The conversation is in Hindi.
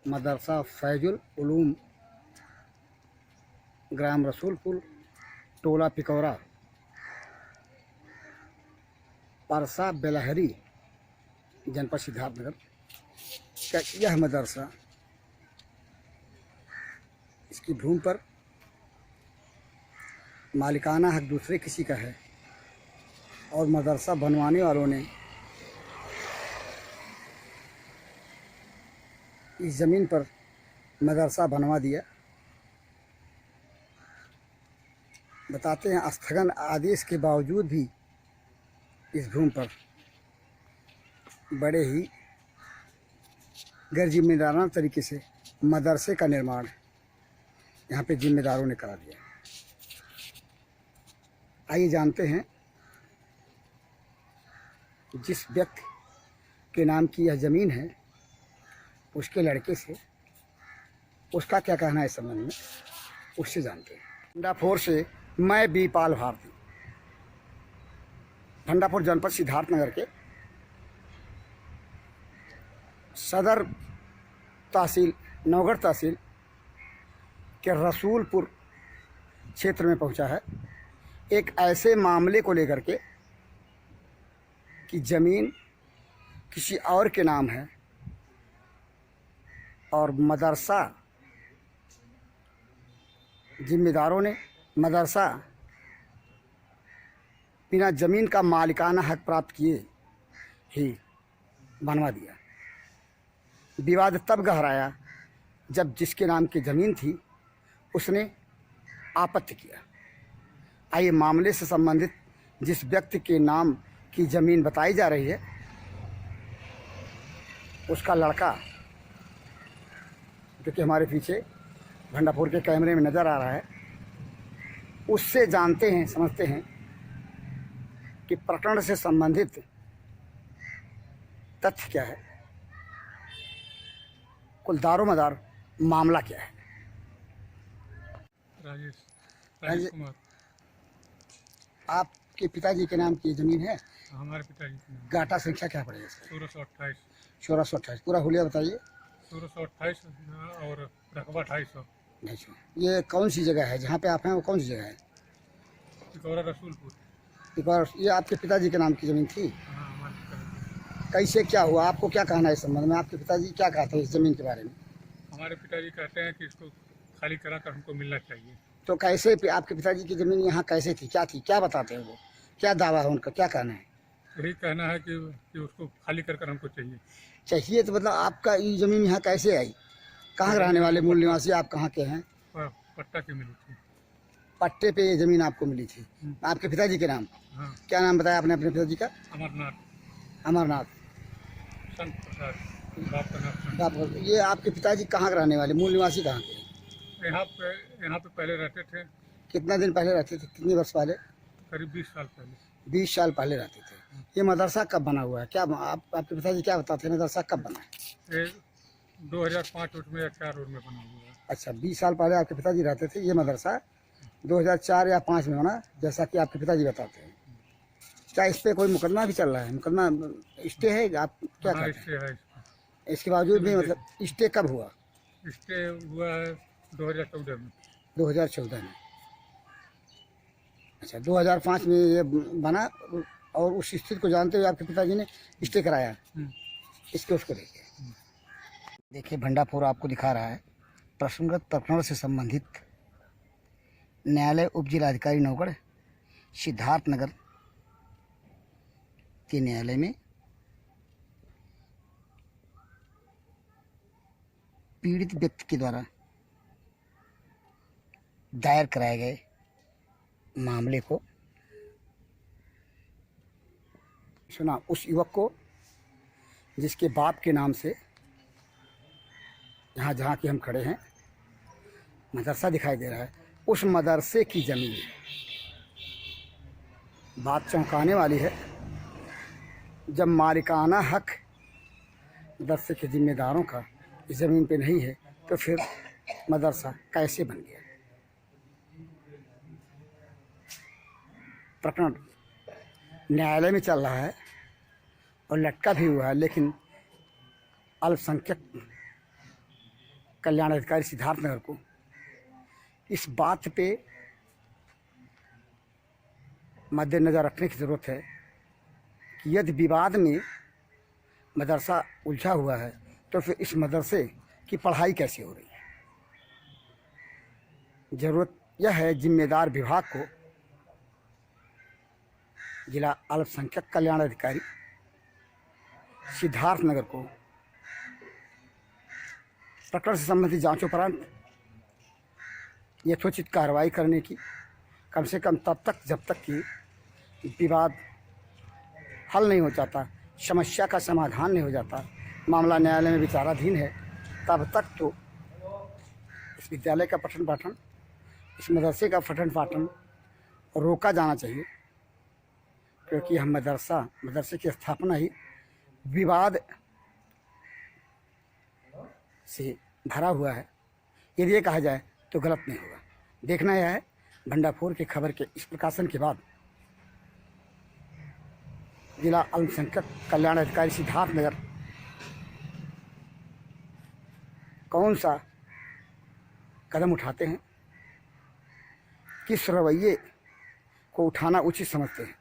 मदरसा फैजुल उलूम, ग्राम रसूलपुर, टोला पिकौरा, परसा बेलहरी, जनपद सिद्धार्थनगर का यह मदरसा, इसकी भूमि पर मालिकाना हक दूसरे किसी का है और मदरसा बनवाने वालों ने इस ज़मीन पर मदरसा बनवा दिया। बताते हैं स्थगन आदेश के बावजूद भी इस भूमि पर बड़े ही गैर जिम्मेदाराना तरीके से मदरसे का निर्माण यहाँ पे जिम्मेदारों ने करा दिया। आइए जानते हैं जिस व्यक्ति के नाम की यह ज़मीन है उसके लड़के से, उसका क्या कहना है इस संबंध में, उससे जानते हैं। भंडापुर से मैं बी पाल भारती, भंडापुर जनपद सिद्धार्थनगर के सदर तहसील नौगढ़ तहसील के रसूलपुर क्षेत्र में पहुंचा है एक ऐसे मामले को लेकर के कि ज़मीन किसी और के नाम है और मदरसा जिम्मेदारों ने मदरसा बिना ज़मीन का मालिकाना हक प्राप्त किए ही बनवा दिया। विवाद तब गहराया जब जिसके नाम की ज़मीन थी उसने आपत्ति किया। आइए मामले से संबंधित जिस व्यक्ति के नाम की ज़मीन बताई जा रही है उसका लड़का, जो कि हमारे पीछे भंडापुर के कैमरे में नज़र आ रहा है, उससे जानते हैं, समझते हैं कि प्रकरण से संबंधित तथ्य क्या है, कुल दारोमदार मामला क्या है। राजेश कुमार। आपके पिताजी के नाम की ज़मीन है? हमारे पिताजी के नाम। गाटा संख्या क्या पड़ेगा इसका? 1628। 1628 पूरा हुलिया बताइए। 1628 और रकबा 2800। ये कौन सी जगह है जहाँ पे आप हैं, वो कौन सी जगह है? पिकौरा रसूलपुर। पिकौरा। ये आपके पिताजी के नाम की ज़मीन थी? हाँ, हमारे पिताजी। कैसे क्या हुआ, आपको क्या कहना है इस संबंध में? आपके पिताजी क्या कहते हैं इस ज़मीन के बारे में? हमारे पिताजी कहते हैं कि इसको खाली करा कर हमको मिलना चाहिए। तो कैसे आपके पिताजी की ज़मीन यहाँ कैसे थी, क्या थी, क्या बताते हैं वो, क्या दावा है उनका, क्या कहना है? यही कहना है कि उसको खाली कर हमको चाहिए। चाहिए तो मतलब आपका ये ज़मीन यहाँ कैसे आई? कहाँ रहने वाले मूल निवासी आप कहाँ के हैं? पट्टा की मिली थी। पट्टे पे ये ज़मीन आपको मिली थी आपके पिताजी के नाम? हाँ। क्या नाम बताया आपने अपने पिताजी का? अमरनाथ। अमरनाथ। संत प्रसाद। बाप का नाम संत। ये आपके पिताजी कहाँ के रहने वाले, मूल निवासी कहाँ के? यहाँ पे पहले रहते थे। कितना दिन पहले रहते थे, कितने वर्ष पहले? करीब 20 साल पहले। 20 साल पहले रहते थे। ये मदरसा कब बना हुआ है, क्या आपके पिताजी क्या बताते हैं, मदरसा कब बना है? ये 2005 में या 4 में बना हुआ है। अच्छा, 20 साल पहले आपके पिताजी रहते थे, ये मदरसा 2004 या 5 में बना, जैसा कि आपके पिताजी बताते हैं। क्या इस पर कोई मुकदमा भी चल रहा है? मुकदमा स्टे है, आप क्या कहते हैं? स्टे है। इसके बावजूद भी मतलब स्टे कब हुआ? स्टे हुआ है 2014 में। 2014 में। अच्छा, 2005 में ये बना और उस स्थिति को जानते हुए आपके पिताजी ने स्टे कराया। इसके उसको देखिए भंडापुर आपको दिखा रहा है प्रसंगत प्रकरण से संबंधित न्यायालय उप जिलाधिकारी नौगढ़ सिद्धार्थनगर के न्यायालय में पीड़ित व्यक्ति के द्वारा दायर कराए गए मामले को सुना। उस युवक को जिसके बाप के नाम से यहाँ जहाँ की हम खड़े हैं मदरसा दिखाई दे रहा है, उस मदरसे की ज़मीन। बात चौंकाने वाली है, जब मालिकाना हक मदरसे के जिम्मेदारों का इस ज़मीन पे नहीं है तो फिर मदरसा कैसे बन गया? प्रकरण न्यायालय में चल रहा है और लटका भी हुआ है, लेकिन अल्पसंख्यक कल्याण अधिकारी सिद्धार्थनगर को इस बात पे मद्देनज़र रखने की ज़रूरत है कि यदि विवाद में मदरसा उलझा हुआ है तो फिर इस मदरसे की पढ़ाई कैसे हो रही है। ज़रूरत यह है जिम्मेदार विभाग को, जिला अल्पसंख्यक कल्याण अधिकारी सिद्धार्थनगर को प्रकरण से संबंधित जांचोपरांत यथोचित कार्रवाई करने की, कम से कम तब तक जब तक कि विवाद हल नहीं हो जाता, समस्या का समाधान नहीं हो जाता, मामला न्यायालय में विचाराधीन है, तब तक तो इस विद्यालय का पठन पाठन, इस मदरसे का पठन पाठन रोका जाना चाहिए। क्योंकि यह मदरसे की स्थापना ही विवाद से भरा हुआ है। यदि ये कहा जाए तो गलत नहीं होगा। देखना यह है भंडाफोर की खबर के इस प्रकाशन के बाद जिला अल्पसंख्यक कल्याण अधिकारी सिद्धार्थनगर कौन सा कदम उठाते हैं, किस रवैये को उठाना उचित समझते हैं।